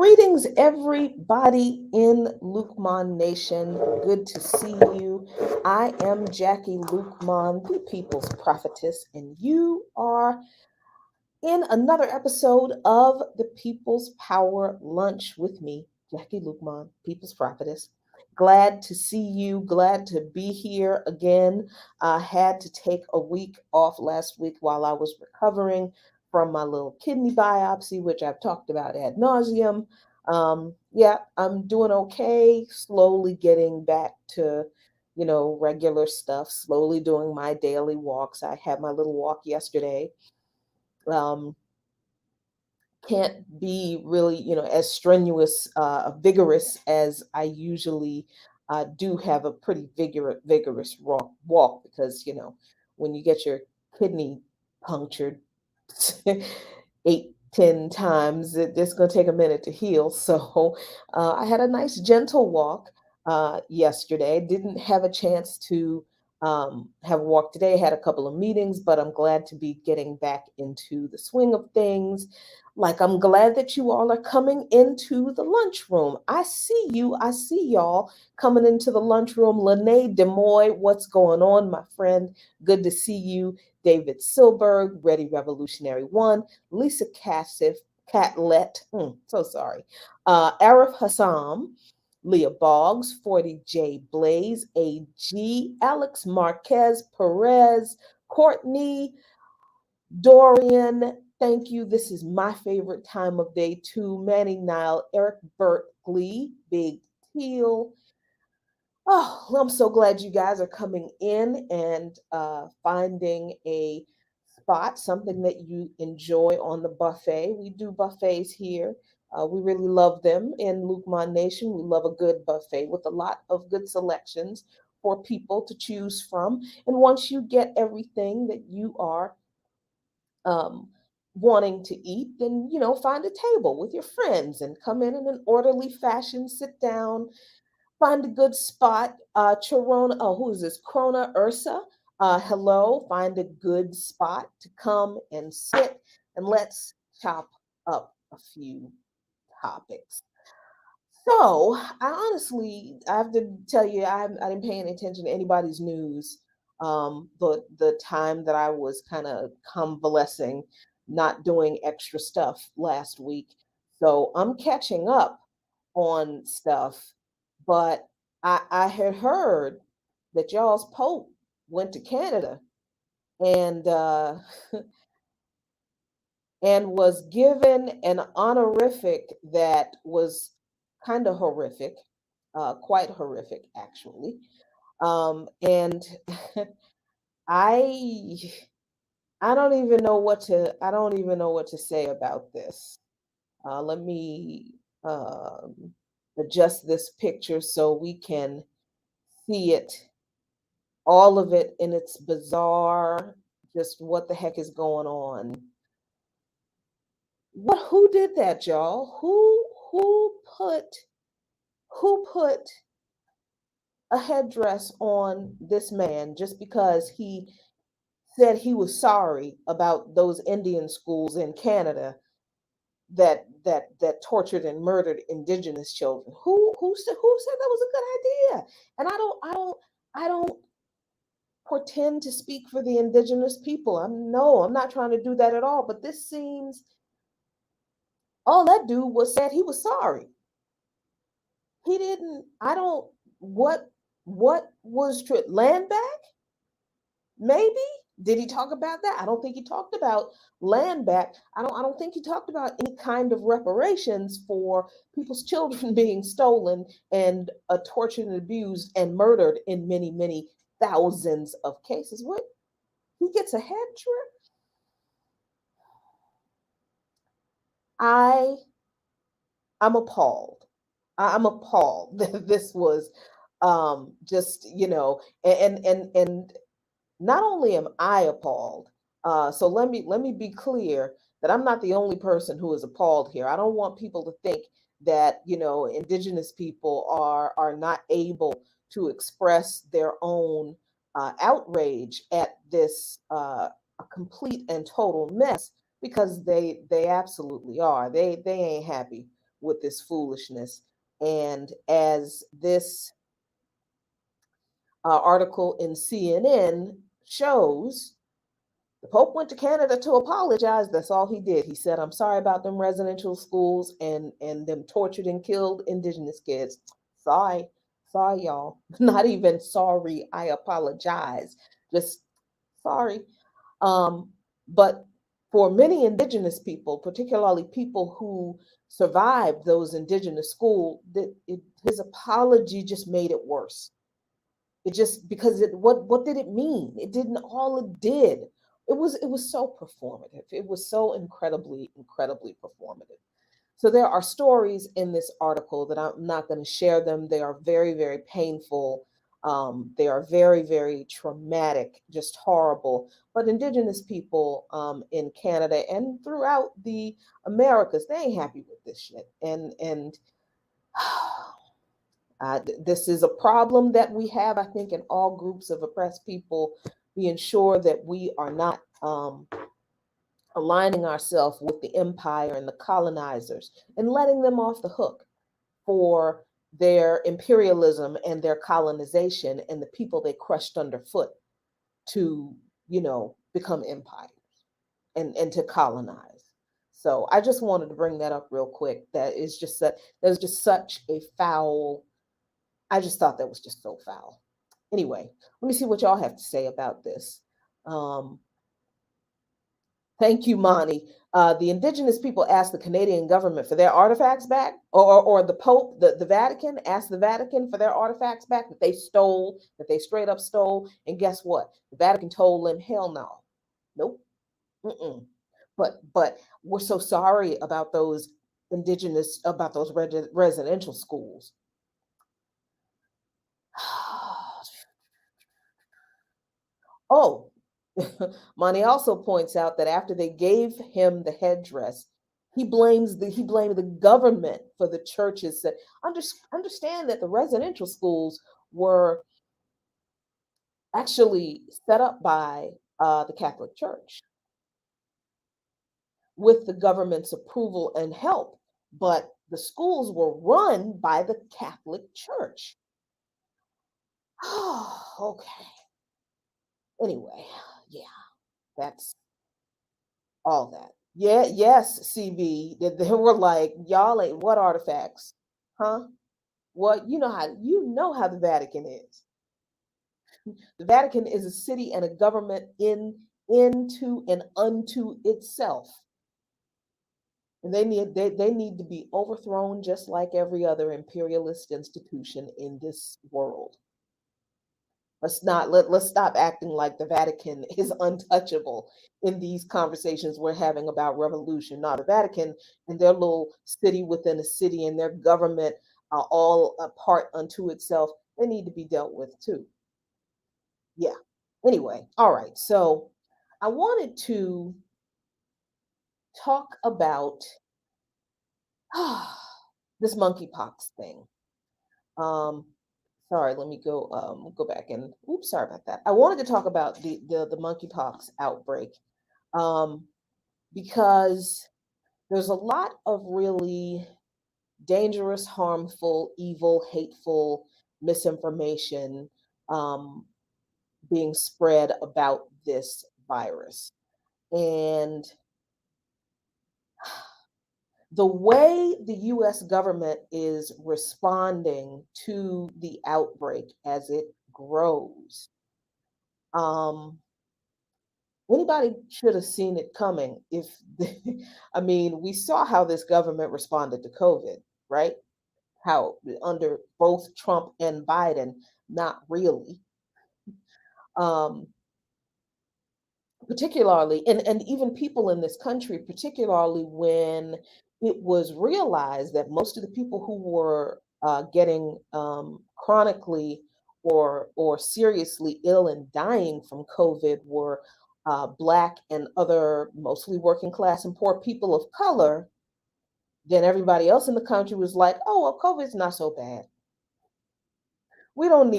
Greetings, everybody in Lukman Nation. Good to see you. I am Jackie Lukman, the People's Prophetess, and you are in another episode of the People's Power Lunch with me, Jackie Lukman, People's Prophetess. Glad to see you. Glad to be here again. I had to take a week off last week while I was recovering from my little kidney biopsy, which I've talked about ad nauseum. Yeah, I'm doing okay. Slowly getting back to, regular stuff. Slowly doing my daily walks. I had my little walk yesterday. Um, can't be really, as strenuous, vigorous as I usually do. Have a pretty vigorous walk because, when you get your kidney punctured 8, 10 times, it's going to take a minute to heal. So I had a nice gentle walk yesterday. Didn't have a chance to have a walk today. Had a couple of meetings, but I'm glad to be getting back into the swing of things. Like, I'm glad that you all are coming into the lunchroom. I see you. I see y'all coming into the lunchroom. Lene Demoy, what's going on, my friend? Good to see you. David Silberg, Ready Revolutionary One. Lisa Catlett, so sorry. Arif Hassam, Leah Boggs, 40J Blaze, AG, Alex Marquez Perez, Courtney, Dorian, thank you. This is my favorite time of day too. Manny Nile, Eric Berkeley, Big Teal. Oh, well, I'm so glad you guys are coming in and finding a spot, something that you enjoy on the buffet. We do buffets here. We really love them in Lukman Nation. We love a good buffet with a lot of good selections for people to choose from. And once you get everything that you are um, wanting to eat, then find a table with your friends and come in an orderly fashion. Sit down, find a good spot. Chirona, oh, who is this? Krona Ursa. Hello. Find a good spot to come and sit, and let's chop up a few topics. So, I have to tell you, I didn't pay any attention to anybody's news. The time that I was kind of convalescing, not doing extra stuff last week. So I'm catching up on stuff, but I had heard that y'all's Pope went to Canada and and was given an honorific that was kind of horrific, quite horrific actually. And I I don't even know what to say about this. Let me adjust this picture so we can see it, all of it in its bizarre, just what the heck is going on. Who did that, y'all? Who put a headdress on this man just because he said he was sorry about those Indian schools in Canada that tortured and murdered indigenous children? Who said that was a good idea? And I don't pretend to speak for the indigenous people. I'm not trying to do that at all, but this seems, all that dude was said he was sorry. He didn't, I don't, what was true? Land back? Maybe. Did he talk about that? I don't think he talked about land back. I don't think he talked about any kind of reparations for people's children being stolen and tortured and abused and murdered in many, many thousands of cases. What? He gets a head trip? I I'm appalled. I'm appalled that this was just, and not only am I appalled, so let me be clear that I'm not the only person who is appalled here. I don't want people to think that, indigenous people are not able to express their own outrage at this a complete and total mess, because they absolutely are. They ain't happy with this foolishness. And as this article in CNN shows, the Pope went to Canada to apologize. That's all he did. He said, "I'm sorry about them residential schools and them tortured and killed Indigenous kids. Sorry, sorry, y'all. Not even sorry. I apologize. Just sorry." But for many Indigenous people, particularly people who survived those Indigenous schools, his apology just made it worse. It just because what did it mean? It didn't. All it did, it was so performative. It was so incredibly performative. So there are stories in this article that I'm not going to share them. They are very painful. They are very traumatic, just horrible. But Indigenous people in Canada and throughout the Americas, they ain't happy with this shit. And this is a problem that we have, I think, in all groups of oppressed people. We ensure that we are not aligning ourselves with the empire and the colonizers and letting them off the hook for their imperialism and their colonization and the people they crushed underfoot to, become empires and to colonize. So I just wanted to bring that up real quick. That was just such a foul. I just thought that was just so foul. Anyway, let me see what y'all have to say about this. Thank you, Monty. The Indigenous people asked the Canadian government for their artifacts back, or the Pope, the Vatican asked the Vatican for their artifacts back that they stole, that they straight up stole. And guess what? The Vatican told them, hell no, nope, mm-mm. But we're so sorry about those residential schools. Oh, Monty also points out that after they gave him the headdress, he blamed the government for the churches that understand that the residential schools were actually set up by the Catholic Church with the government's approval and help, but the schools were run by the Catholic Church. Oh, okay. Anyway, yeah, that's all that. Yeah, yes, CB. They were like, y'all ain't what artifacts? Huh? What you know how the Vatican is. The Vatican is a city and a government into and unto itself. And they need to be overthrown just like every other imperialist institution in this world. Let's stop acting like the Vatican is untouchable in these conversations we're having about revolution. No, the Vatican and their little city within a city and their government are all a part unto itself. They need to be dealt with too. Yeah. Anyway, all right. So I wanted to talk about this monkeypox thing. Um, Sorry, let me go back and oops, sorry about that. I wanted to talk about the monkeypox outbreak um, because there's a lot of really dangerous, harmful, evil, hateful misinformation um, being spread about this virus. And the way the US government is responding to the outbreak as it grows, um, anybody should have seen it coming. I mean, we saw how this government responded to COVID, right? How under both Trump and Biden, not really. Um, Particularly, and even people in this country, particularly when it was realized that most of the people who were getting chronically or seriously ill and dying from COVID were Black and other mostly working class and poor people of color, then everybody else in the country was like, oh, well, COVID's not so bad. We don't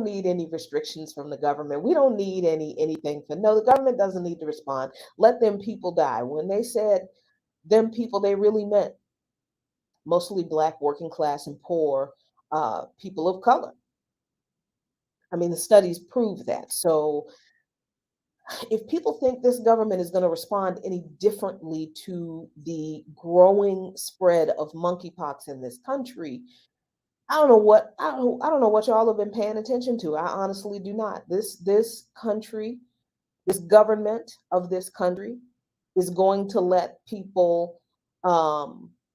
need any restrictions from the government. We don't need anything. No, the government doesn't need to respond. Let them people die. When they said them people, they really meant mostly Black, working class, and poor people of color. I mean, the studies prove that. So if people think this government is going to respond any differently to the growing spread of monkeypox in this country, I don't know what y'all have been paying attention to. I honestly do not. This country, this government of this country is going to let people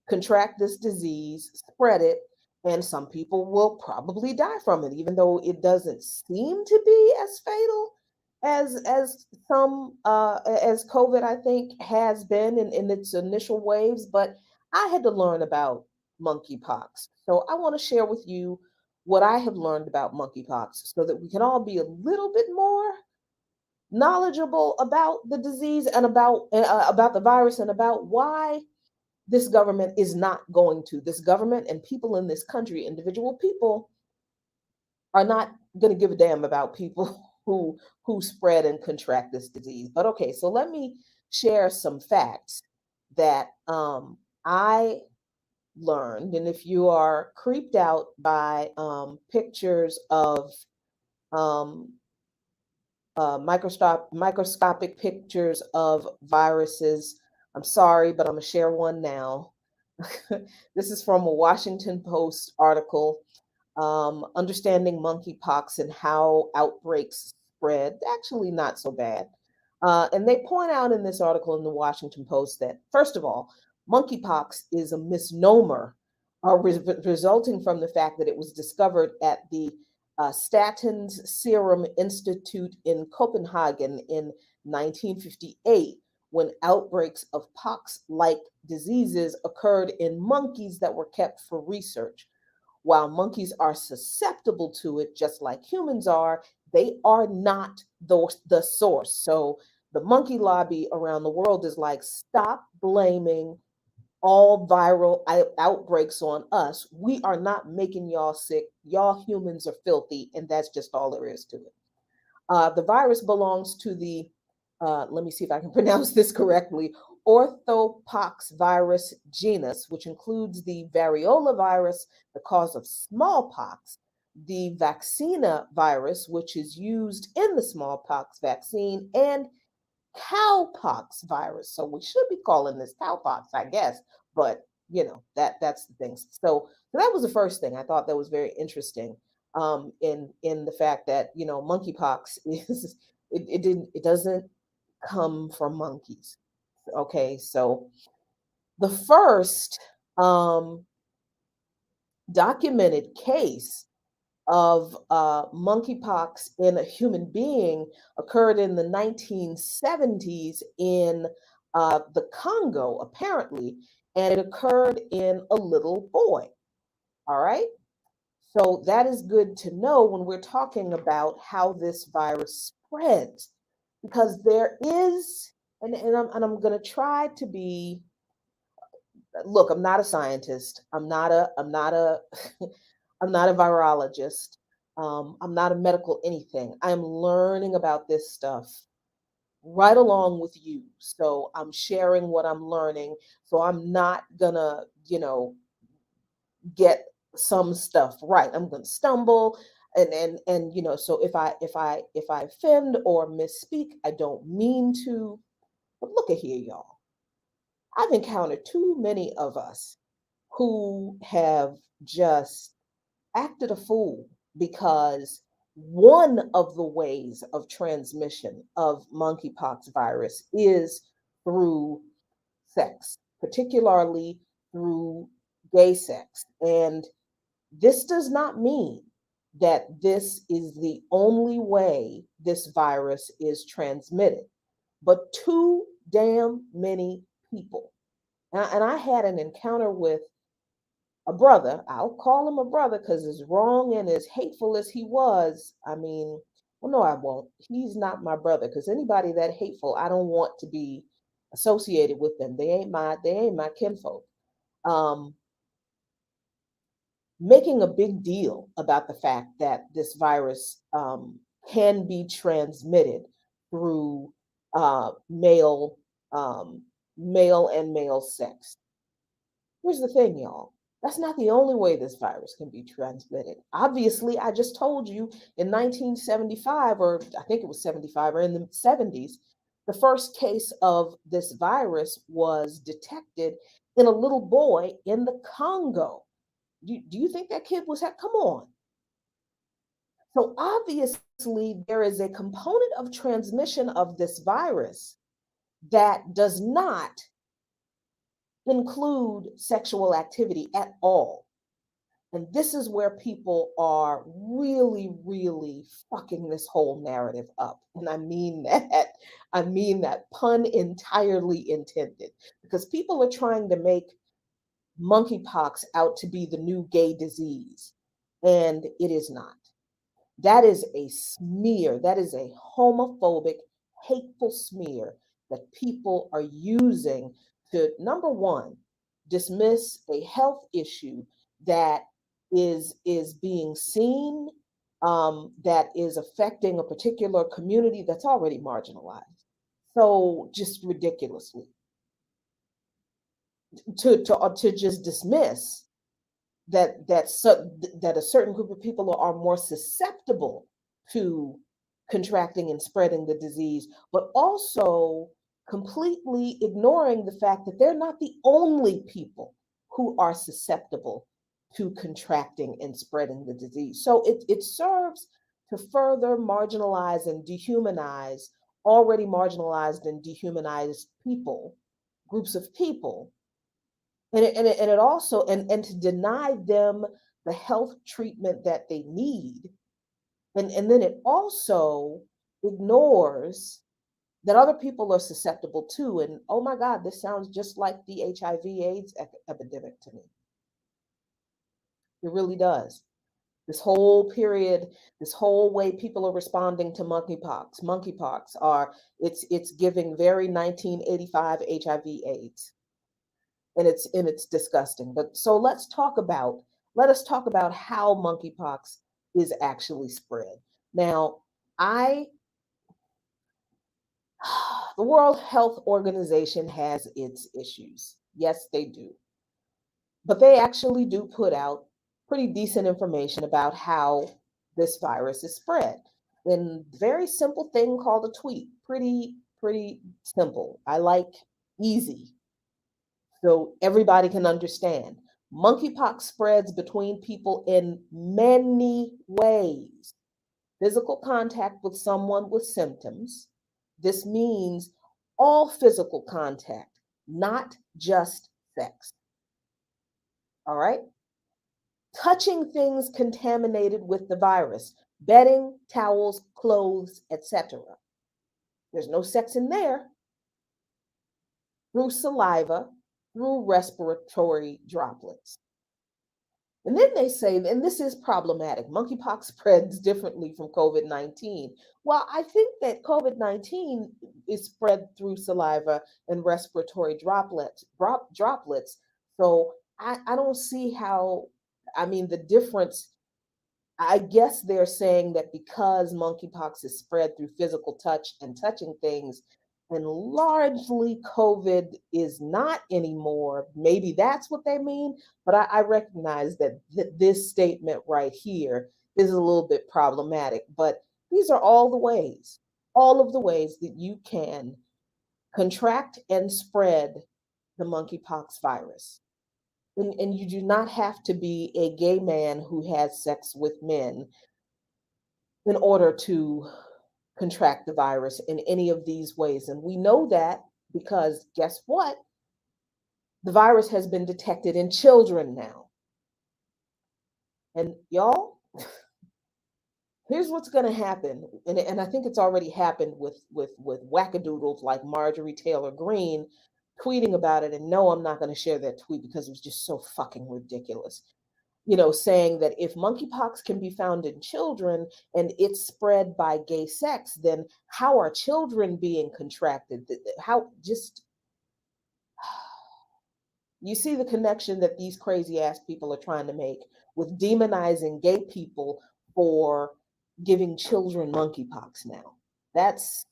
contract this disease, spread it, and some people will probably die from it, even though it doesn't seem to be as fatal as some as COVID, I think, has been in its initial waves. But I had to learn about monkeypox, so I want to share with you what I have learned about monkeypox, so that we can all be a little bit more knowledgeable about the disease and about the virus, and about why this government is not going to. This government and people in this country, individual people, are not going to give a damn about people who spread and contract this disease. But okay, so let me share some facts that I learned. And if you are creeped out by pictures of um, microscopic pictures of viruses, I'm sorry, but I'm gonna share one now. This is from a Washington Post article, understanding monkeypox and how outbreaks spread. Actually, not so bad. And they point out in this article in the Washington Post that, first of all, monkeypox is a misnomer resulting from the fact that it was discovered at the Statens Serum Institute in Copenhagen in 1958, when outbreaks of pox like diseases occurred in monkeys that were kept for research. While monkeys are susceptible to it, just like humans are, they are not the source. So the monkey lobby around the world is like, stop blaming all viral outbreaks on us. We are not making y'all sick. Y'all humans are filthy, and that's just all there is to it. The virus belongs to the, let me see if I can pronounce this correctly, orthopox virus genus, which includes the variola virus, the cause of smallpox, the vaccina virus, which is used in the smallpox vaccine, and cowpox virus. So we should be calling this cowpox, I guess, but that's the thing. So that was the first thing I thought that was very interesting, in the fact that monkeypox is it doesn't come from monkeys. Okay, so the first um, documented case of monkeypox in a human being occurred in the 1970s in the Congo, apparently, and it occurred in a little boy. All right. So that is good to know when we're talking about how this virus spreads, because there is, and I'm going to try to be. Look, I'm not a scientist. I'm not a I'm not a virologist. I'm not a medical anything. I'm learning about this stuff right along with you. So I'm sharing what I'm learning. So I'm not gonna, get some stuff right. I'm gonna stumble, and so if I offend or misspeak, I don't mean to. But look at here, y'all. I've encountered too many of us who have just acted a fool, because one of the ways of transmission of monkeypox virus is through sex, particularly through gay sex. And this does not mean that this is the only way this virus is transmitted, but too damn many people. And I had an encounter with a brother. I'll call him a brother because as wrong and as hateful as he was, I mean, well, no, I won't. He's not my brother, because anybody that hateful, I don't want to be associated with them. They ain't my kinfolk. Um, Making a big deal about the fact that this virus can be transmitted through male um, male and male sex. Here's the thing, y'all. That's not the only way this virus can be transmitted. Obviously, I just told you in 1975, or I think it was 75, or in the 70s, the first case of this virus was detected in a little boy in the Congo. Do you think that kid was, come on. So obviously, there is a component of transmission of this virus that does not include sexual activity at all. And this is where people are really, really fucking this whole narrative up. And I mean that, I mean that pun entirely intended, because people are trying to make monkeypox out to be the new gay disease, and it is not. That is a smear. That is a homophobic, hateful smear that people are using to, number one, dismiss a health issue that is being seen, that is affecting a particular community that's already marginalized. So just ridiculously to just dismiss that a certain group of people are more susceptible to contracting and spreading the disease, but also completely ignoring the fact that they're not the only people who are susceptible to contracting and spreading the disease. So it serves to further marginalize and dehumanize already marginalized and dehumanized people, groups of people, and it also and to deny them the health treatment that they need, and then it also ignores that other people are susceptible too. And oh my God, this sounds just like the HIV/AIDS epidemic to me. It really does. This whole period, this whole way people are responding to monkeypox are, it's giving very 1985 HIV/AIDS. And it's disgusting. But so let us talk about how monkeypox is actually spread. Now, I the World Health Organization has its issues. Yes, they do. But they actually do put out pretty decent information about how this virus is spread. In a very simple thing called a tweet. Pretty simple. I like easy, so everybody can understand. Monkeypox spreads between people in many ways. Physical contact with someone with symptoms. This means all physical contact, not just sex. All right? Touching things contaminated with the virus, bedding, towels, clothes, etc. There's no sex in there. Through saliva, through respiratory droplets. And then they say, and this is problematic, monkeypox spreads differently from COVID-19. Well, I think that COVID-19 is spread through saliva and respiratory droplets. So I don't see how, I mean, the difference. I guess they're saying that because monkeypox is spread through physical touch and touching things, and largely COVID is not anymore, maybe that's what they mean. But I recognize that this statement right here is a little bit problematic. But these are all of the ways that you can contract and spread the monkeypox virus. And you do not have to be a gay man who has sex with men in order to contract the virus in any of these ways. And we know that because guess what? The virus has been detected in children now. And y'all, here's what's going to happen. And I think it's already happened with wackadoodles like Marjorie Taylor Greene tweeting about it. And no, I'm not going to share that tweet because it was just so fucking ridiculous. Saying that if monkeypox can be found in children and it's spread by gay sex, then how are children being contracted? How just, you see the connection that these crazy ass people are trying to make with demonizing gay people for giving children monkeypox now. That's,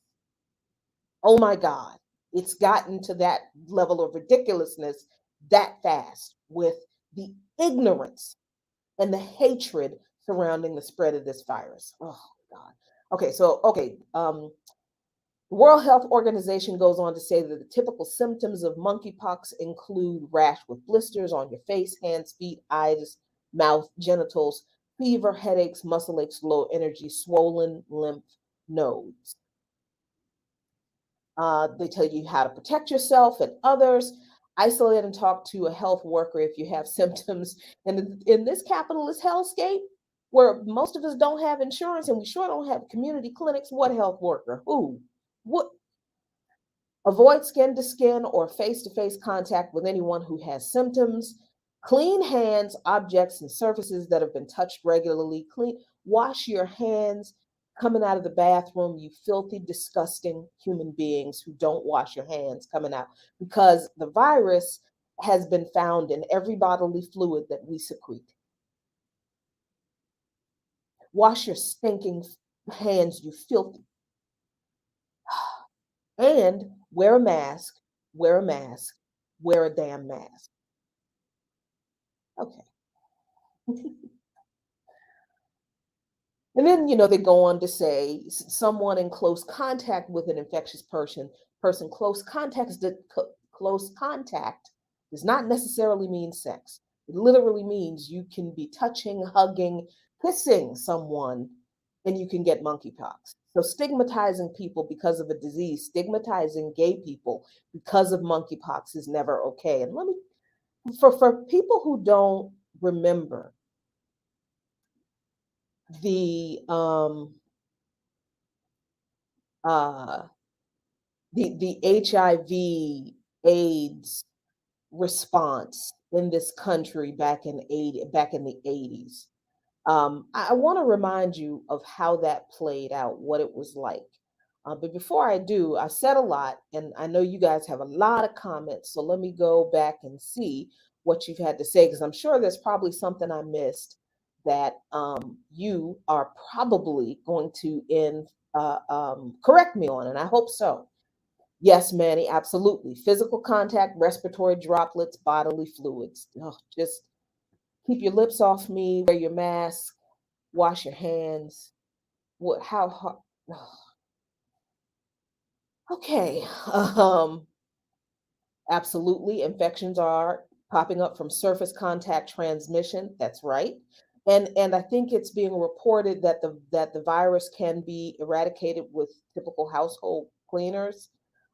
oh my God, it's gotten to that level of ridiculousness that fast with the ignorance and the hatred surrounding the spread of this virus. Oh God. The World Health Organization goes on to say that the typical symptoms of monkeypox include rash with blisters on your face, hands, feet, eyes, mouth, genitals, fever, headaches, muscle aches, low energy, swollen lymph nodes. They tell you how to protect yourself and others. Isolate and talk to a health worker if you have symptoms. And in this capitalist hellscape, where most of us don't have insurance and we sure don't have community clinics, what health worker? Who? What? Avoid skin to skin or face to face contact with anyone who has symptoms. Clean hands, objects, and surfaces that have been touched regularly. Wash your hands coming out of the bathroom, you filthy, disgusting human beings who don't wash your hands coming out, because the virus has been found in every bodily fluid that we secrete. Wash your stinking hands, you filthy. And wear a mask, wear a mask, wear a damn mask. Okay. And then, they go on to say someone in close contact with an infectious person, close contact does not necessarily mean sex. It literally means you can be touching, hugging, kissing someone, and you can get monkeypox. So stigmatizing people because of a disease, stigmatizing gay people because of monkeypox is never okay. And for people who don't remember, the uh the HIV AIDS response in this country back in the 80s. I want to remind you of how that played out, what it was like. But before I do, I said a lot, and I know you guys have a lot of comments. So let me go back and see what you've had to say, because I'm sure there's probably something I missed that you are probably going to correct me on, and I hope so. Yes, Manny, absolutely. Physical contact, respiratory droplets, bodily fluids. Oh, just keep your lips off me, wear your mask, wash your hands. What? How hard? Okay. Absolutely. Infections are popping up from surface contact transmission. That's right. And I think it's being reported that the virus can be eradicated with typical household cleaners.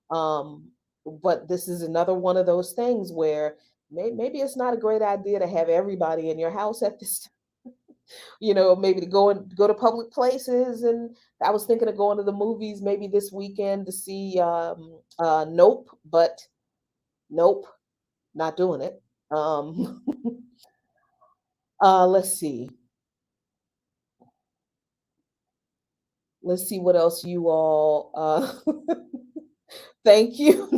Um, but this is another one of those things where maybe it's not a great idea to have everybody in your house at this, maybe to go to public places. And I was thinking of going to the movies maybe this weekend to see Nope, but nope, not doing it. Um, let's see. Let's see what else you all. Thank you.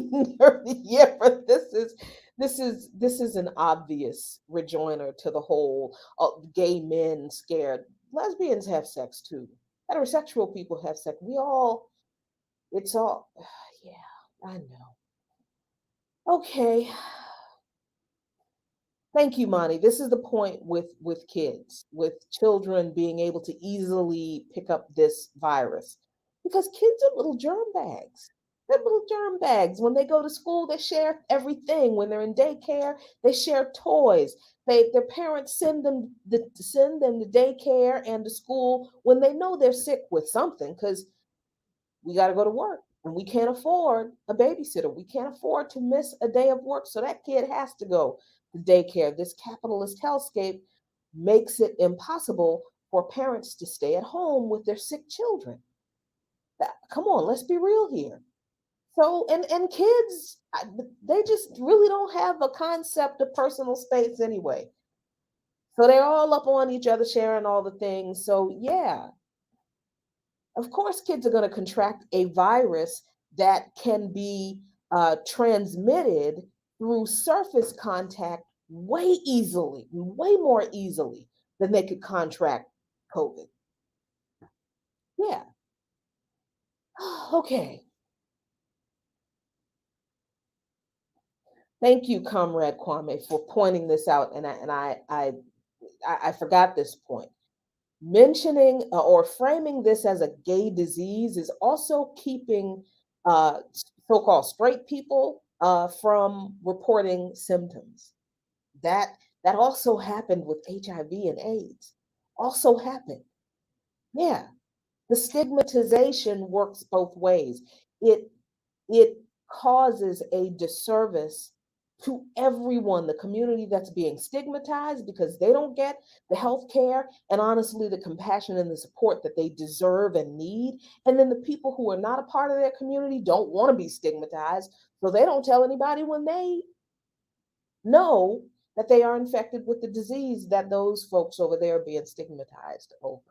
Yeah, but this is an obvious rejoinder to the whole gay men scared. Lesbians have sex too. Heterosexual people have sex. It's all. Yeah, I know. Okay. Thank you, Monty. This is the point with kids, with children being able to easily pick up this virus, because kids are little germ bags. They're little germ bags. When they go to school, they share everything. When they're in daycare, they share toys. Their parents send them to daycare and to school when they know they're sick with something, because we got to go to work and we can't afford a babysitter. We can't afford to miss a day of work. So that kid has to go to daycare. This capitalist hellscape makes it impossible for parents to stay at home with their sick children. Come on, let's be real here. So, and kids, they just really don't have a concept of personal space anyway. So they're all up on each other, sharing all the things. So yeah, of course, kids are going to contract a virus that can be transmitted through surface contact way easily, way more easily than they could contract COVID. Yeah. Okay. Thank you, Comrade Kwame, for pointing this out. And I forgot this point. Mentioning or framing this as a gay disease is also keeping uh, so-called straight people from reporting symptoms. That that also happened with HIV and AIDS. Also happened. Yeah, the stigmatization works both ways. It it causes a disservice to everyone, the community that's being stigmatized because they don't get the health care and honestly the compassion and the support that they deserve and need. And then the people who are not a part of their community don't want to be stigmatized, so they don't tell anybody when they know that they are infected with the disease that those folks over there are being stigmatized over.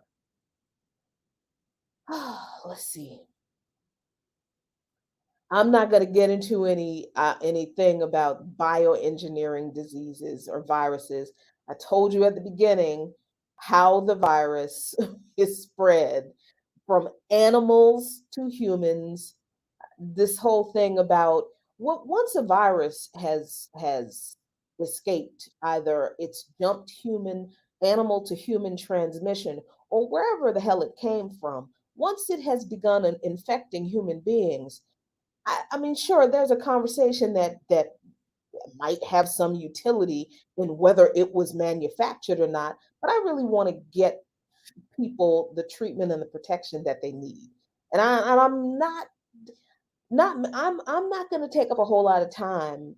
Let's see. I'm not going to get into anything about bioengineering diseases or viruses. I told you at the beginning how the virus is spread from animals to humans. This whole thing about once a virus has escaped, either it's jumped human animal to human transmission or wherever the hell it came from. Once it has begun infecting human beings, I mean, sure, there's a conversation that might have some utility in whether it was manufactured or not, but I really want to get people the treatment and the protection that they need. And I'm I'm not going to take up a whole lot of time,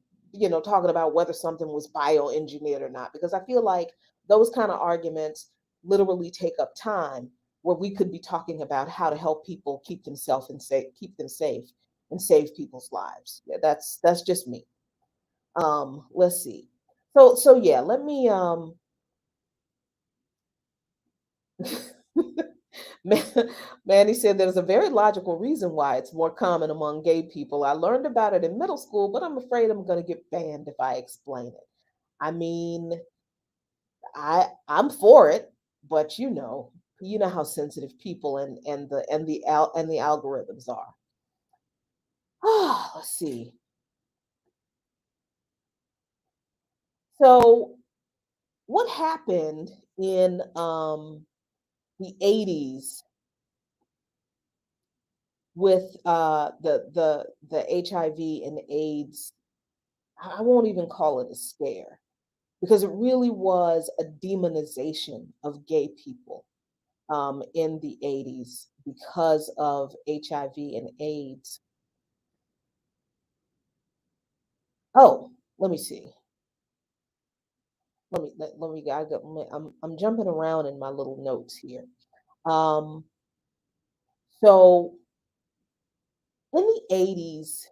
talking about whether something was bioengineered or not, because I feel like those kind of arguments literally take up time where we could be talking about how to help people keep themselves and keep them safe and save people's lives. Yeah, that's just me. Let's see. So yeah, let me Man- Manny said there's a very logical reason why it's more common among gay people. I learned about it in middle school, but I'm afraid I'm going to get banned if I explain it. I mean, I'm for it, but you know how sensitive people and the algorithms are. Let's see. So, what happened in the 80s with the HIV and AIDS? I won't even call it a scare because it really was a demonization of gay people in the 80s because of HIV and AIDS. Oh, let me see. Let me I'm jumping around in my little notes here. Um, so in the 80s,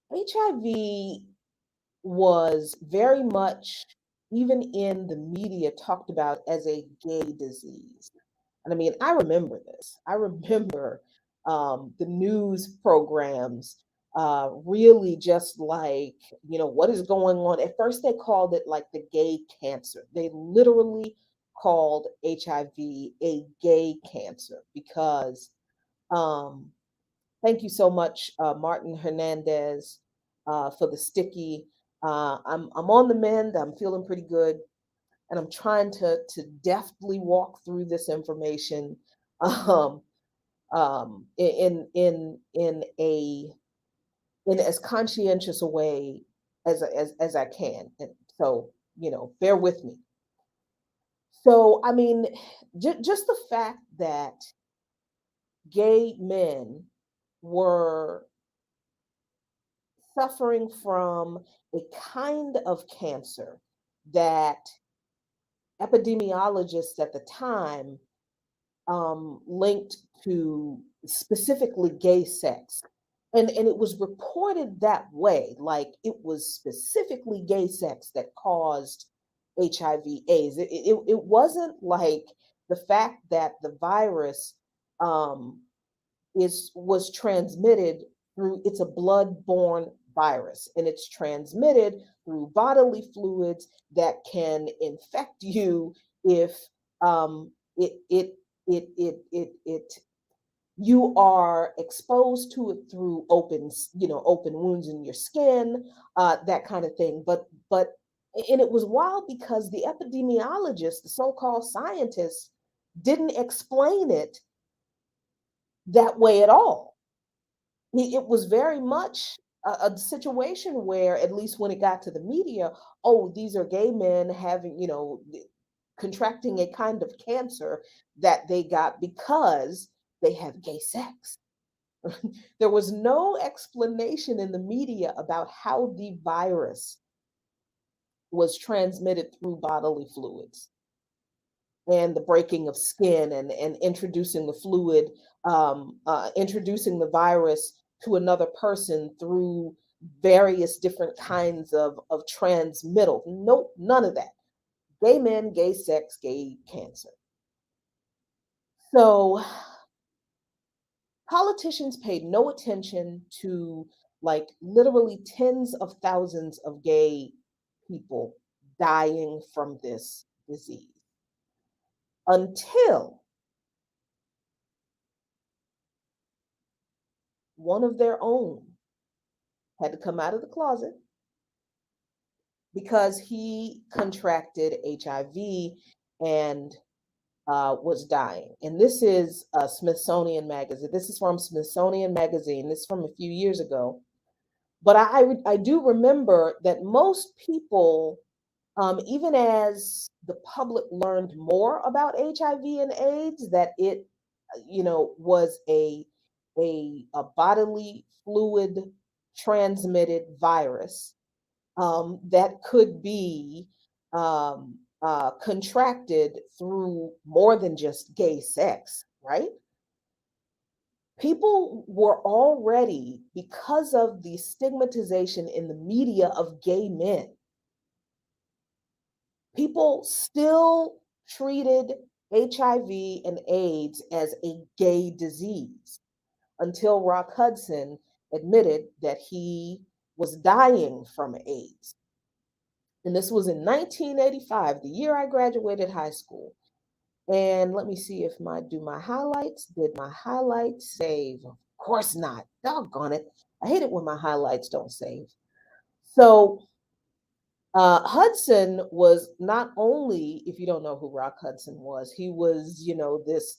HIV was very much, even in the media, talked about as a gay disease. And I mean, I remember this. I remember the news programs really just like, what is going on? At first, they called it like the gay cancer. They literally called HIV a gay cancer because, um, thank you so much, Martin Hernandez, for the sticky. I'm on the mend. I'm feeling pretty good, and I'm trying to deftly walk through this information um, in a in as conscientious a way as I can. And so, bear with me. So, I mean, just the fact that gay men were suffering from a kind of cancer that epidemiologists at the time linked to specifically gay sex. And it was reported that way, like it was specifically gay sex that caused HIV AIDS. It wasn't like the fact that the virus um, was transmitted through, it's a blood-borne virus, and it's transmitted through bodily fluids that can infect you if it it it it it it You are exposed to it through open wounds in your skin, that kind of thing. But and it was wild because the epidemiologists, the so-called scientists, didn't explain it that way at all. It was very much a situation where, at least when it got to the media, oh, these are gay men having, contracting a kind of cancer that they got because they have gay sex. There was no explanation in the media about how the virus was transmitted through bodily fluids and the breaking of skin and introducing the fluid, introducing the virus to another person through various different kinds of transmittal. Nope, none of that. Gay men, gay sex, gay cancer. So politicians paid no attention to, like, literally tens of thousands of gay people dying from this disease until one of their own had to come out of the closet because he contracted HIV and was dying. And this is Smithsonian Magazine. This is from Smithsonian Magazine. This is from a few years ago. But I do remember that most people, even as the public learned more about HIV and AIDS, that it, was a bodily fluid transmitted virus, that could be, contracted through more than just gay sex, right? People were already, because of the stigmatization in the media of gay men, people still treated HIV and AIDS as a gay disease until Rock Hudson admitted that he was dying from AIDS. And this was in 1985, the year I graduated high school. And let me see if my highlights. Did my highlights save? Of course not. Doggone it. I hate it when my highlights don't save. So Hudson was not only, if you don't know who Rock Hudson was, he was, this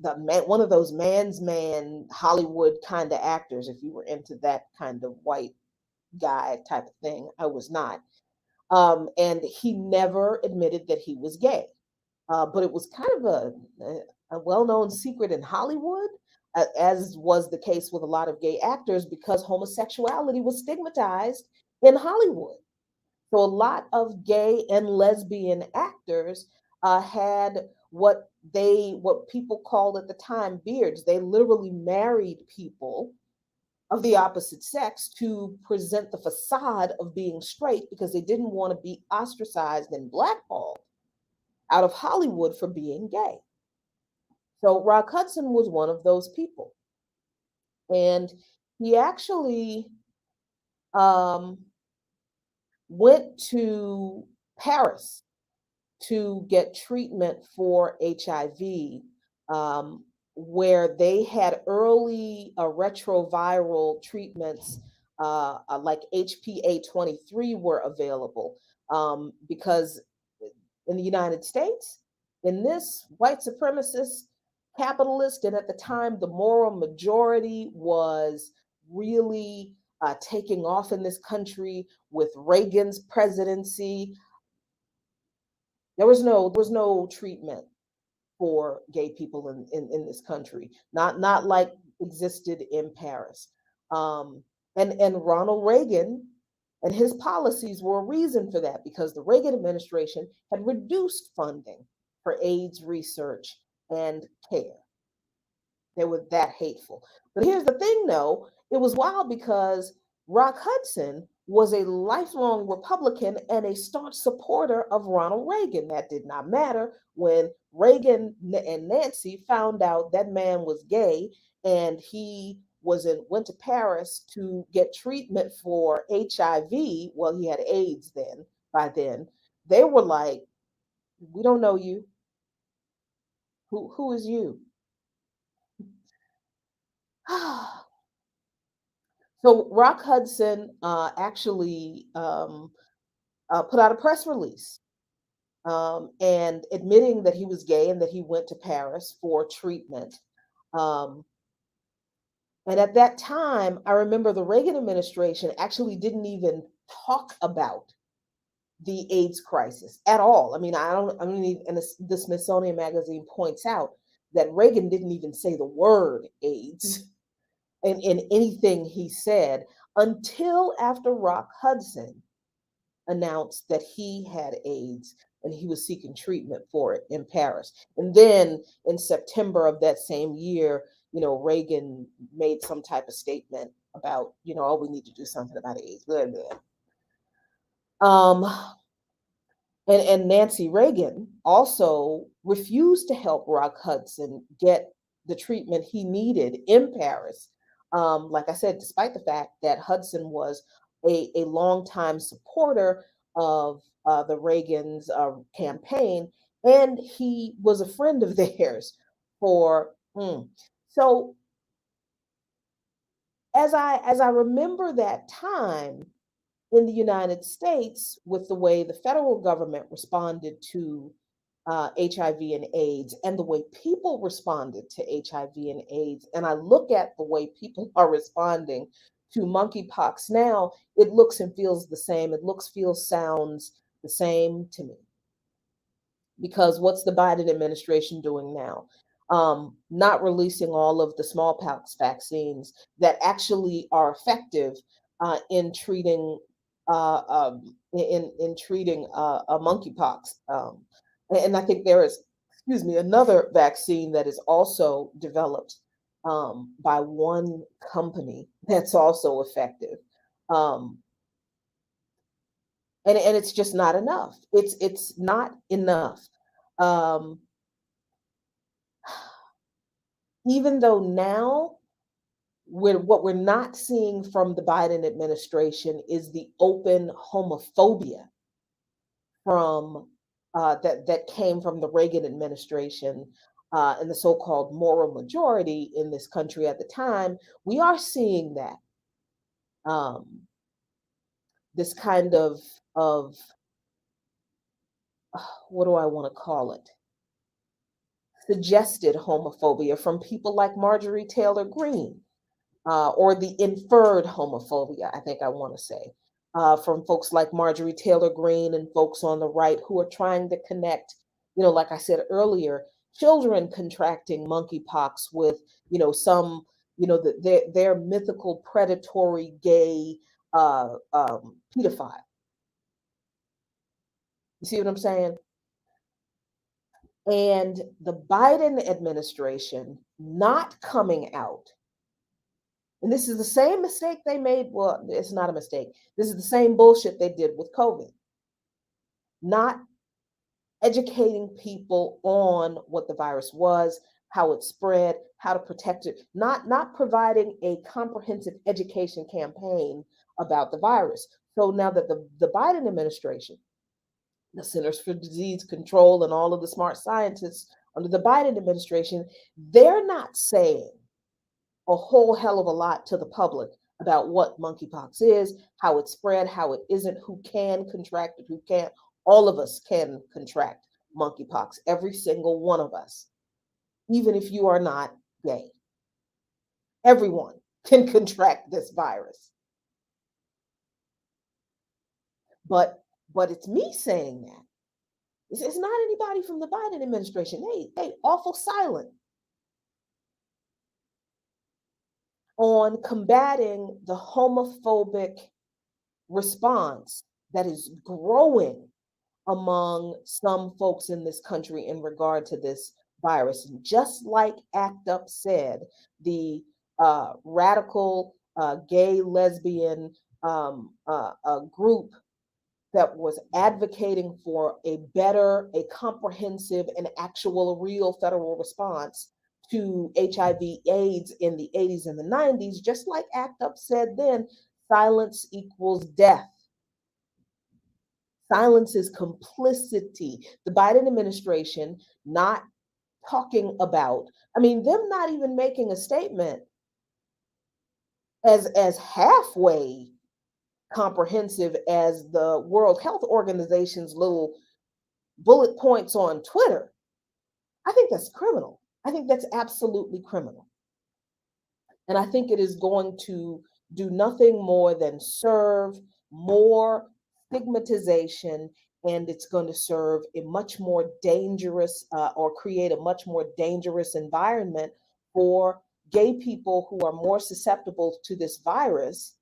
the man, one of those man's man Hollywood kind of actors. If you were into that kind of white guy type of thing, I was not. And he never admitted that he was gay. But it was kind of a well-known secret in Hollywood, as was the case with a lot of gay actors, because homosexuality was stigmatized in Hollywood. So a lot of gay and lesbian actors had what people called at the time beards. They literally married people of the opposite sex to present the facade of being straight because they didn't want to be ostracized and blackballed out of Hollywood for being gay. So Rock Hudson was one of those people. And he actually um, went to Paris to get treatment for HIV, where they had early retroviral treatments, like HPA 23 were available, because in the United States, in this white supremacist capitalist, and at the time the moral majority was really taking off in this country with Reagan's presidency, there was no treatment for gay people in this country, not like existed in Paris. Um, and Ronald Reagan and his policies were a reason for that, because the Reagan administration had reduced funding for AIDS research and care. They were that hateful. But here's the thing, though, it was wild because Rock Hudson was a lifelong Republican and a staunch supporter of Ronald Reagan. That did not matter when Reagan and Nancy found out that man was gay, and he went to Paris to get treatment for HIV. Well, he had AIDS then. By then, they were like, "We don't know you. Who is you?" So Rock Hudson actually put out a press release and admitting that he was gay and that he went to Paris for treatment. Um, and at that time, I remember the Reagan administration actually didn't even talk about the AIDS crisis at all. I mean, I mean, and the Smithsonian Magazine points out that Reagan didn't even say the word AIDS in anything he said until after Rock Hudson announced that he had AIDS and he was seeking treatment for it in Paris. And then in September of that same year, Reagan made some type of statement about, oh, we need to do something about AIDS. Blah, blah. Um, and Nancy Reagan also refused to help Rock Hudson get the treatment he needed in Paris. Like I said, despite the fact that Hudson was a longtime supporter of the Reagan's campaign, and he was a friend of theirs for. So as I remember that time, in the United States with the way the federal government responded to HIV and AIDS and the way people responded to HIV and AIDS. And I look at the way people are responding to monkeypox now, it looks and feels the same. It looks, feels, sounds the same to me. Because what's the Biden administration doing now? Not releasing all of the smallpox vaccines that actually are effective in treating in treating a monkeypox. And I think there is, excuse me, another vaccine that is also developed by one company that's also effective. Um, and it's just not enough. It's not enough. Um, Even though now what we're not seeing from the Biden administration is the open homophobia from that came from the Reagan administration and the so-called moral majority in this country at the time, we are seeing that um, this kind of what do I want to call it? Suggested homophobia from people like Marjorie Taylor Greene, or the inferred homophobia, I think I want to say, from folks like Marjorie Taylor Greene and folks on the right who are trying to connect, like I said earlier, children contracting monkeypox with, some, their mythical predatory gay pedophile. You see what I'm saying? And the Biden administration not coming out, and this is the same mistake they made. Well, it's not a mistake. This is the same bullshit they did with COVID. Not educating people on what the virus was, how it spread, how to protect it, not providing a comprehensive education campaign about the virus. So now that the Biden administration, the Centers for Disease Control, and all of the smart scientists under the Biden administration, they're not saying a whole hell of a lot to the public about what monkeypox is, how it's spread, how it isn't, who can contract it, who can't. All of us can contract monkeypox, every single one of us, even if you are not gay. Everyone can contract this virus. But it's me saying that. It's not anybody from the Biden administration. They awful silent on combating the homophobic response that is growing among some folks in this country in regard to this virus. And just like ACT UP said, the radical gay lesbian group that was advocating for a better, a comprehensive, and actual real federal response to HIV/AIDS in the 80s and the 90s, just like ACT UP said then, silence equals death. Silence is complicity. The Biden administration not talking about, I mean, them not even making a statement as halfway comprehensive as the World Health Organization's little bullet points on Twitter, I think that's criminal. I think that's absolutely criminal. And I think it is going to do nothing more than serve more stigmatization, and it's going to serve a much more dangerous or create a much more dangerous environment for gay people who are more susceptible to this virus,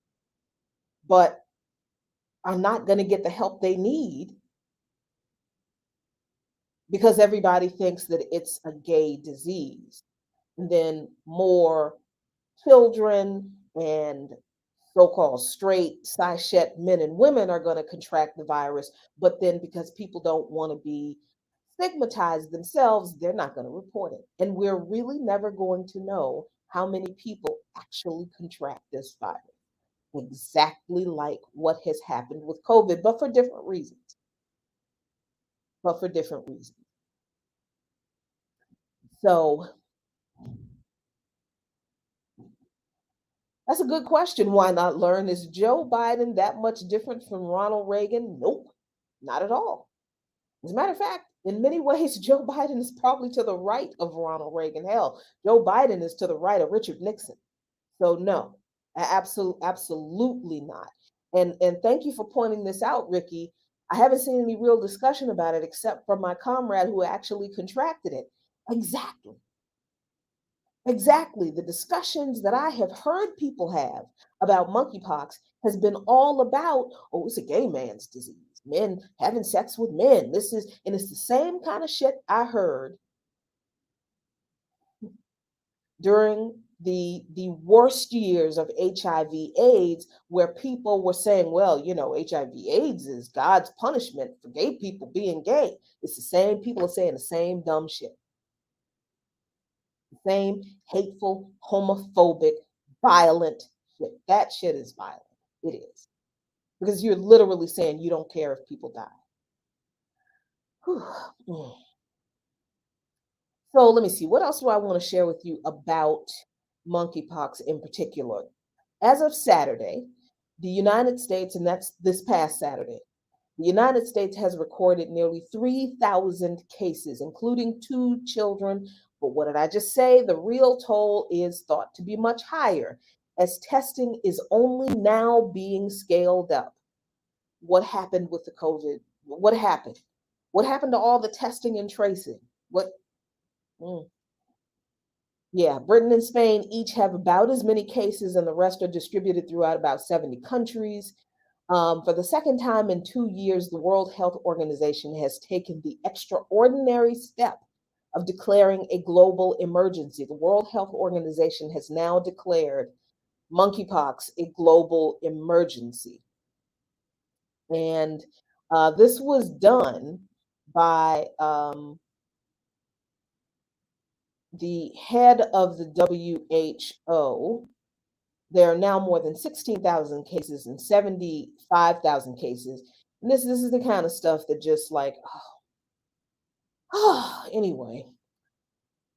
but are not going to get the help they need because everybody thinks that it's a gay disease. And then more children and so-called straight cishet men and women are going to contract the virus, but then because people don't want to be stigmatized themselves, they're not going to report it. And we're really never going to know how many people actually contract this virus, exactly like what has happened with COVID, but for different reasons. But for different reasons. So that's a good question. Why not learn? Is Joe Biden that much different from Ronald Reagan? Nope, not at all. As a matter of fact, in many ways, Joe Biden is probably to the right of Ronald Reagan. Hell, Joe Biden is to the right of Richard Nixon. So no, absolutely not. And thank you for pointing this out, Ricky. I haven't seen any real discussion about it except from my comrade who actually contracted it. Exactly. Exactly. The discussions that I have heard people have about monkeypox has been all about, oh, it's a gay man's disease. Men having sex with men. This is, and it's the same kind of shit I heard during the worst years of HIV AIDS, where people were saying, well, you know, HIV AIDS is God's punishment for gay people being gay. It's the same people are saying the same dumb shit. Same hateful, homophobic, violent shit. That shit is violent. It is. Because you're literally saying you don't care if people die. So let me see. What else do I want to share with you about monkeypox in particular? As of Saturday, the United States, and that's this past Saturday, the United States has recorded nearly 3,000 cases, including 2 children. But what did I just say? The real toll is thought to be much higher, as testing is only now being scaled up. What happened with the COVID? What happened? What happened to all the testing and tracing? What? Mm. Yeah, Britain and Spain each have about as many cases, and the rest are distributed throughout about 70 countries. For the second time in 2 years, the World Health Organization has taken the extraordinary step of declaring a global emergency. The World Health Organization has now declared monkeypox a global emergency. And this was done by the head of the WHO. There are now more than 16,000 cases and 75,000 cases. And this is the kind of stuff that just like, anyway.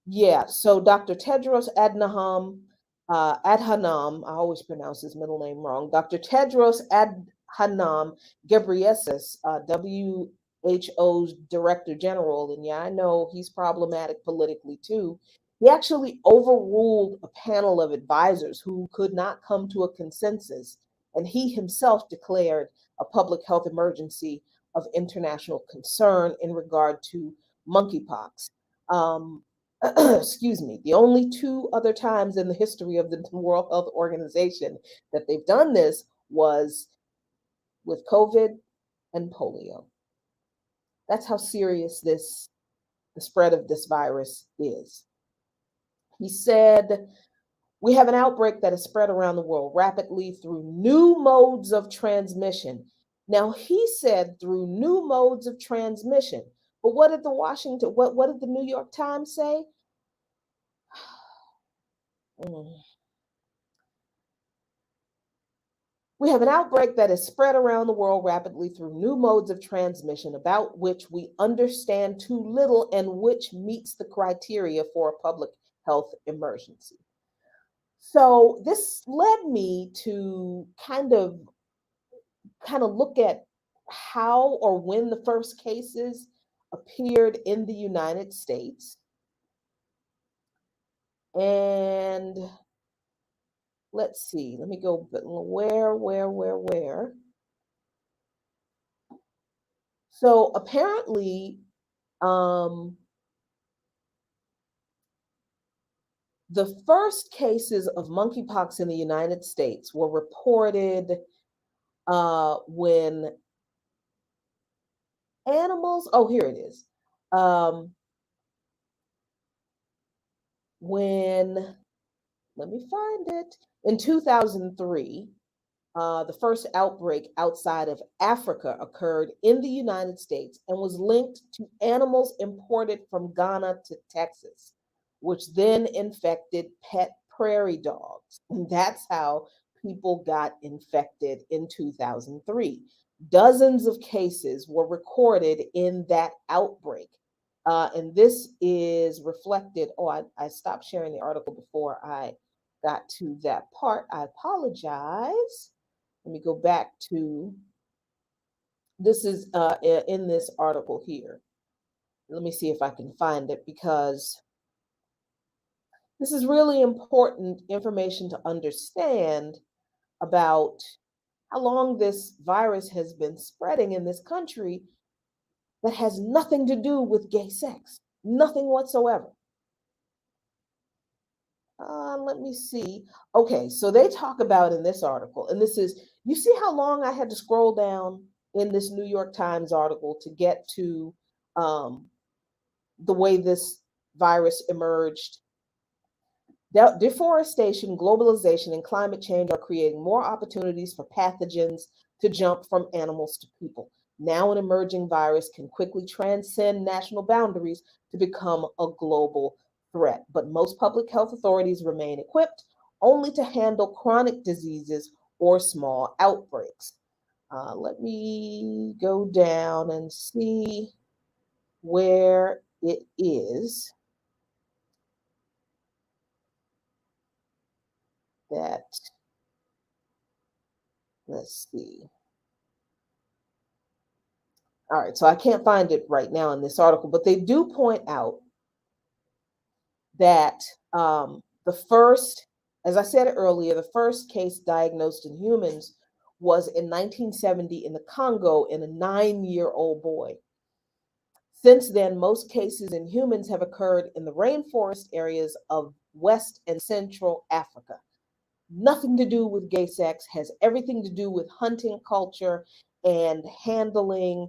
Yeah, so Dr. Tedros Adhanom, I always pronounce his middle name wrong. Dr. Tedros Adhanom Ghebreyesus, WHO's Director General, and yeah, I know he's problematic politically too. He actually overruled a panel of advisors who could not come to a consensus, and he himself declared a public health emergency of international concern in regard to monkeypox. Um, excuse me, the only 2 other times in the history of the World Health Organization that they've done this was with COVID and polio. That's how serious the spread of this virus is. He said, we have an outbreak that has spread around the world rapidly through new modes of transmission. Now, he said through new modes of transmission. But what did what did the New York Times say? We have an outbreak that is spread around the world rapidly through new modes of transmission about which we understand too little and which meets the criteria for a public health emergency. So this led me to kind of look at how or when the first cases appeared in the United States. And let's see, let me go where. So apparently, um, the first cases of monkeypox in the United States were reported when animals, oh, here it is. Um, when, let me find it, in 2003, the first outbreak outside of Africa occurred in the United States and was linked to animals imported from Ghana to Texas, which then infected pet prairie dogs. And that's how people got infected in 2003. Dozens of cases were recorded in that outbreak. And this is reflected. Oh, I stopped sharing the article before I got to that part. I apologize. Let me go back to this is in this article here. Let me see if I can find it because this is really important information to understand about how long this virus has been spreading in this country that has nothing to do with gay sex, nothing whatsoever. Let me see. Okay, so they talk about in this article, and this is, you see how long I had to scroll down in this New York Times article to get to um, the way this virus emerged. Deforestation, globalization, and climate change are creating more opportunities for pathogens to jump from animals to people. Now, an emerging virus can quickly transcend national boundaries to become a global threat. But most public health authorities remain equipped only to handle chronic diseases or small outbreaks. Let me go down and see where it is that, let's see. All right, so I can't find it right now in this article, but they do point out that the first, as I said earlier, the first case diagnosed in humans was in 1970 in the Congo in a 9-year-old boy. Since then, most cases in humans have occurred in the rainforest areas of West and Central Africa. Nothing to do with gay sex, has everything to do with hunting culture and handling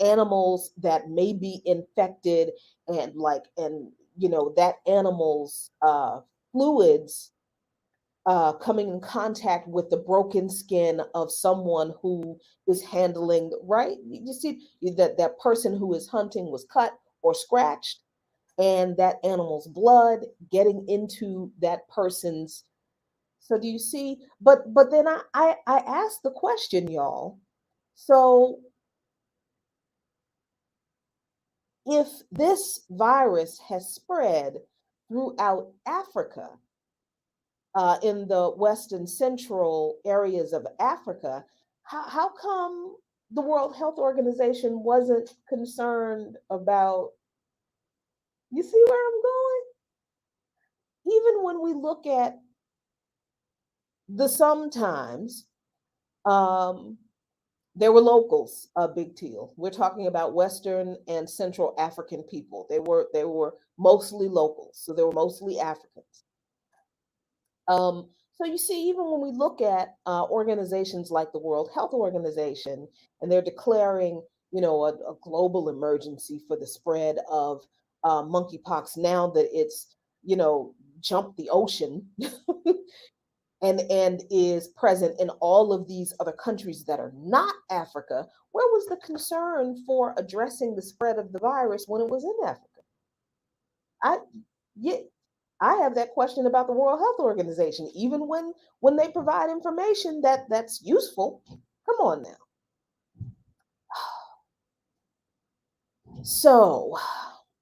animals that may be infected, and that animal's fluids coming in contact with the broken skin of someone who is handling, right, you see that person who is hunting was cut or scratched, and that animal's blood getting into that person's. So do you see? But then I asked the question, y'all. So if this virus has spread throughout Africa, in the west and central areas of Africa, how come the World Health Organization wasn't concerned about? You see where I'm going? Even when we look at the sometimes, um, they were locals, Big Teal. We're talking about Western and Central African people. They were mostly locals, so they were mostly Africans. So you see, even when we look at organizations like the World Health Organization, and they're declaring, a global emergency for the spread of monkeypox now that it's, jumped the ocean and is present in all of these other countries that are not Africa. Where was the concern for addressing the spread of the virus when it was in Africa? I yeah, I have that question about the World Health Organization, even when they provide information that's useful. Come on now. So,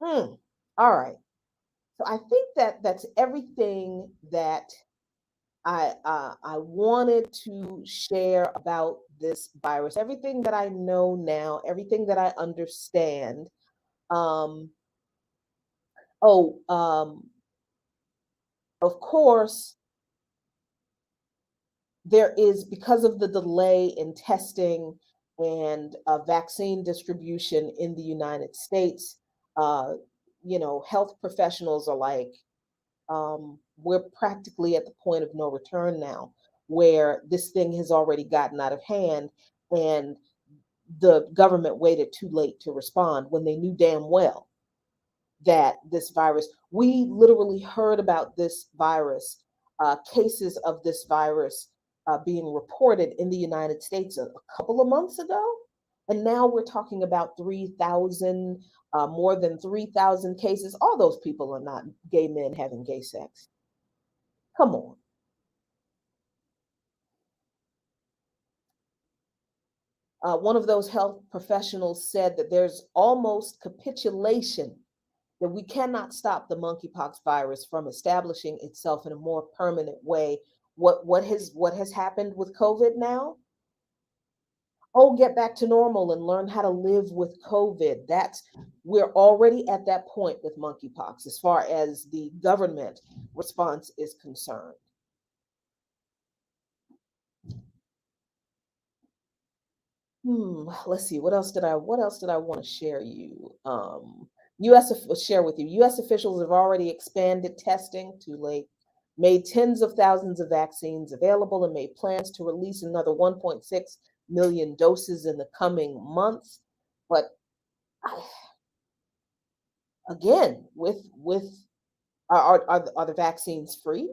all right. So I think that that's everything that I wanted to share about this virus. Everything that I know now, everything that I understand. Um, oh, of course, there is, because of the delay in testing and vaccine distribution in the United States. Uh, health professionals are like, we're practically at the point of no return now, where this thing has already gotten out of hand, and the government waited too late to respond when they knew damn well that this virus, we literally heard about this virus, cases of this virus being reported in the United States a couple of months ago. And now we're talking about 3,000, more than 3,000 cases. All those people are not gay men having gay sex. Come on. One of those health professionals said that there's almost capitulation, that we cannot stop the monkeypox virus from establishing itself in a more permanent way. What has happened with COVID now? Oh, get back to normal and learn how to live with COVID. That's We're already at that point with monkeypox as far as the government response is concerned. Let's see. What else did I want to share you? Share with you. US officials have already expanded testing too late, made tens of thousands of vaccines available, and made plans to release another 1.6 million doses in the coming months. But again, with are the vaccines free?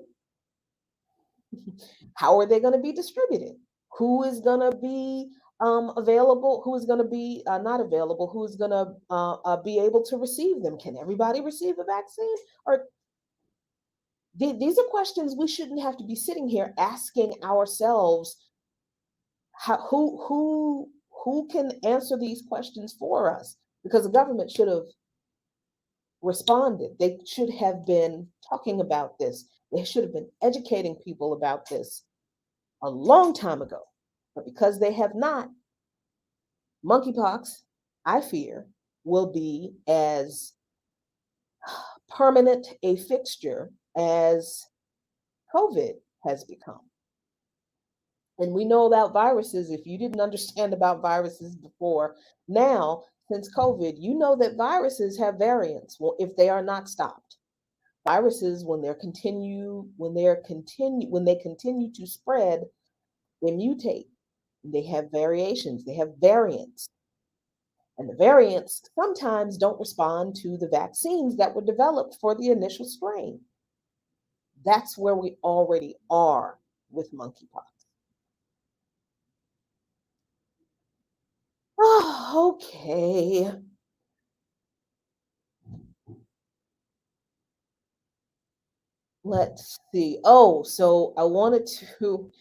How are they going to be distributed? Who is going to be available? Who is going to be not available? Who is going to be able to receive them? Can everybody receive a vaccine? Or these are questions we shouldn't have to be sitting here asking ourselves. Who can answer these questions for us? Because the government should have responded. They should have been talking about this. They should have been educating people about this a long time ago. But because they have not, monkeypox, I fear, will be as permanent a fixture as COVID has become. And we know about viruses. If you didn't understand about viruses before, now, since COVID, you know that viruses have variants. Well, if they are not stopped, viruses, when they continue to spread, they mutate. They have variations. They have variants. And the variants sometimes don't respond to the vaccines that were developed for the initial strain. That's where we already are with monkeypox. Oh, okay. Let's see. Oh, so I wanted to,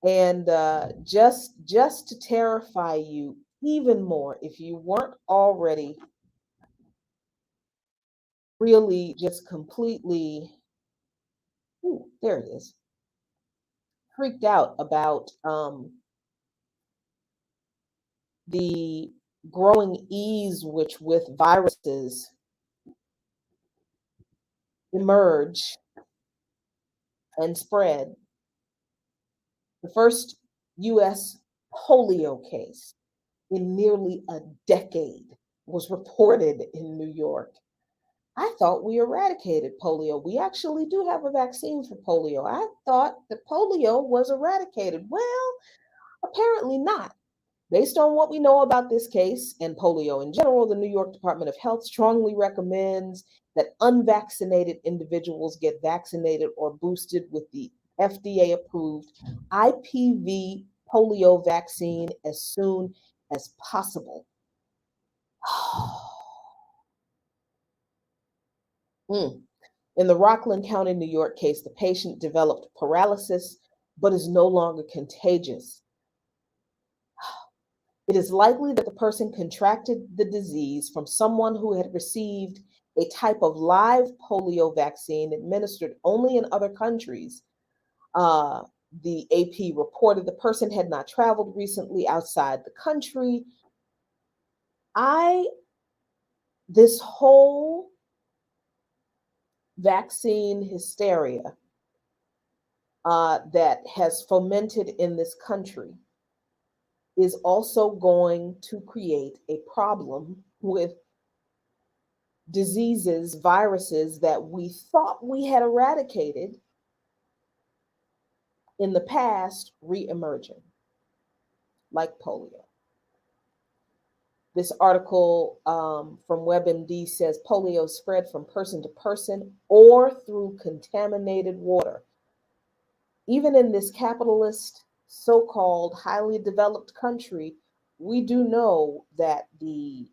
and just to terrify you even more, if you weren't already really just completely, ooh, there it is, freaked out about the growing ease which with viruses emerge and spread. The first US polio case in nearly a decade was reported in New York. I thought we eradicated polio. We actually do have a vaccine for polio. I thought that polio was eradicated. Well, apparently not. Based on what we know about this case and polio in general, the New York Department of Health strongly recommends that unvaccinated individuals get vaccinated or boosted with the FDA approved IPV polio vaccine as soon as possible. Mm. In the Rockland County, New York case, the patient developed paralysis but is no longer contagious. It is likely that the person contracted the disease from someone who had received a type of live polio vaccine administered only in other countries. Uh, the AP reported the person had not traveled recently outside the country. I This whole vaccine hysteria that has fomented in this country is also going to create a problem with diseases, viruses that we thought we had eradicated in the past re-emerging, like polio. This article from WebMD says polio spread from person to person or through contaminated water. Even in this capitalist, so-called highly developed country, we do know that the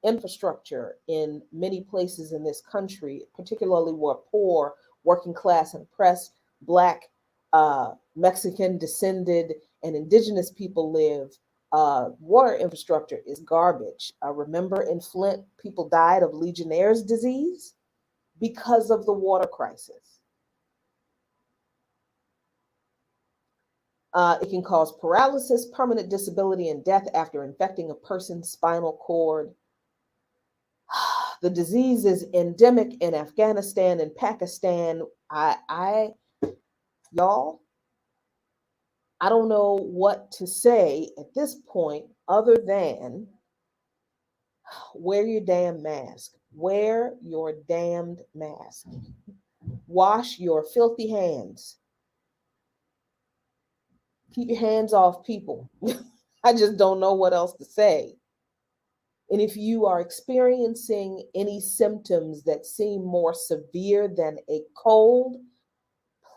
infrastructure in many places in this country, particularly where poor, working class, and oppressed Black, Mexican descended, and indigenous people live, water infrastructure is garbage. Remember in Flint, people died of Legionnaire's disease because of the water crisis. It can cause paralysis, permanent disability, and death after infecting a person's spinal cord. The disease is endemic in Afghanistan and Pakistan. Y'all, I don't know what to say at this point other than wear your damn mask. Wear your damned mask. Wash your filthy hands. Keep your hands off people. I just don't know what else to say. And if you are experiencing any symptoms that seem more severe than a cold,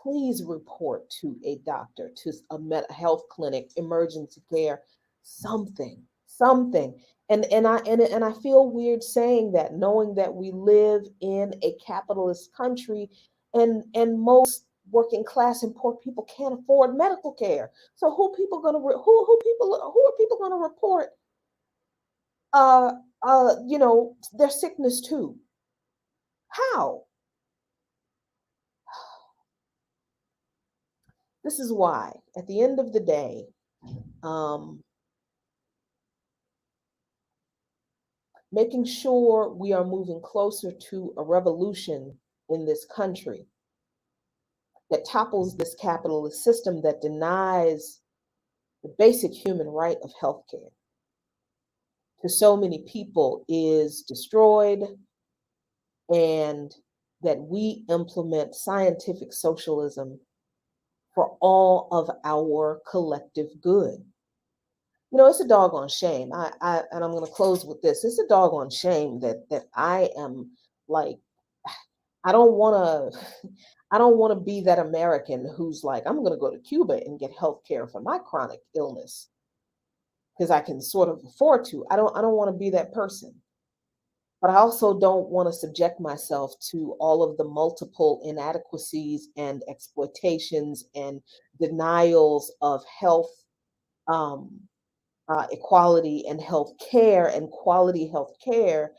please report to a doctor, to a health clinic, emergency care, something, something. And I feel weird saying that, knowing that we live in a capitalist country, and most working class and poor people can't afford medical care. So who are people gonna report their sickness to? How? This is why, at the end of the day, um, making sure we are moving closer to a revolution in this country that topples this capitalist system that denies the basic human right of healthcare to so many people is destroyed, and that we implement scientific socialism for all of our collective good. It's a doggone shame. And I'm going to close with this. It's a doggone shame that I am like, I don't want to, I don't want to be that American who's like, I'm going to go to Cuba and get health care for my chronic illness because I can sort of afford to. I don't want to be that person. But I also don't want to subject myself to all of the multiple inadequacies and exploitations and denials of health, um, equality and health care and quality health care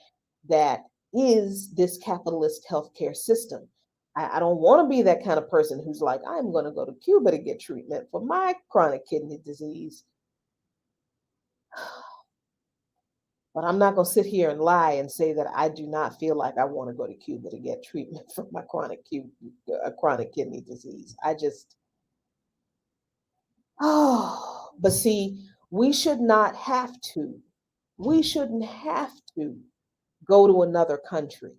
that is this capitalist healthcare system. I don't want to be that kind of person who's like, I'm going to go to Cuba to get treatment for my chronic kidney disease. But I'm not going to sit here and lie and say that I do not feel like I want to go to Cuba to get treatment for my chronic kidney disease. But see, we should not have to. We shouldn't have to go to another country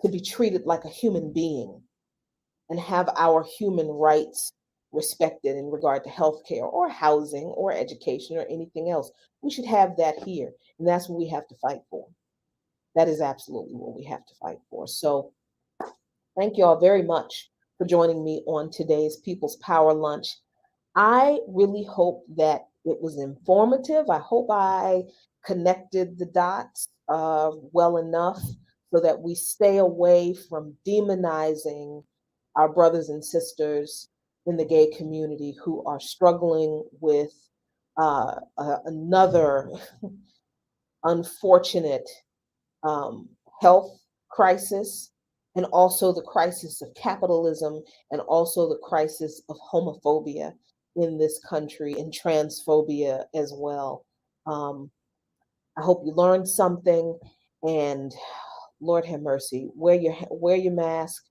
to be treated like a human being and have our human rights respected in regard to healthcare or housing or education or anything else. We should have that here. And that's what we have to fight for. That is absolutely what we have to fight for. So thank you all very much for joining me on today's People's Power Lunch. I really hope that it was informative. I hope I connected the dots well enough so that we stay away from demonizing our brothers and sisters in the gay community who are struggling with another unfortunate health crisis, and also the crisis of capitalism, and also the crisis of homophobia in this country, and transphobia as well. Um, I hope you learned something, and Lord have mercy. Wear your mask,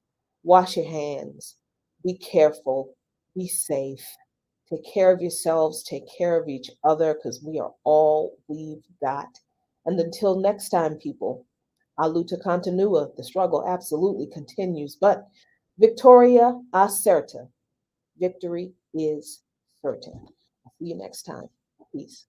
wash your hands, be careful, be safe, take care of yourselves, take care of each other, because we are all we've got. And until next time, people, a luta continua. The struggle absolutely continues, but Victoria acerta. Victory is certain. I'll see you next time. Peace.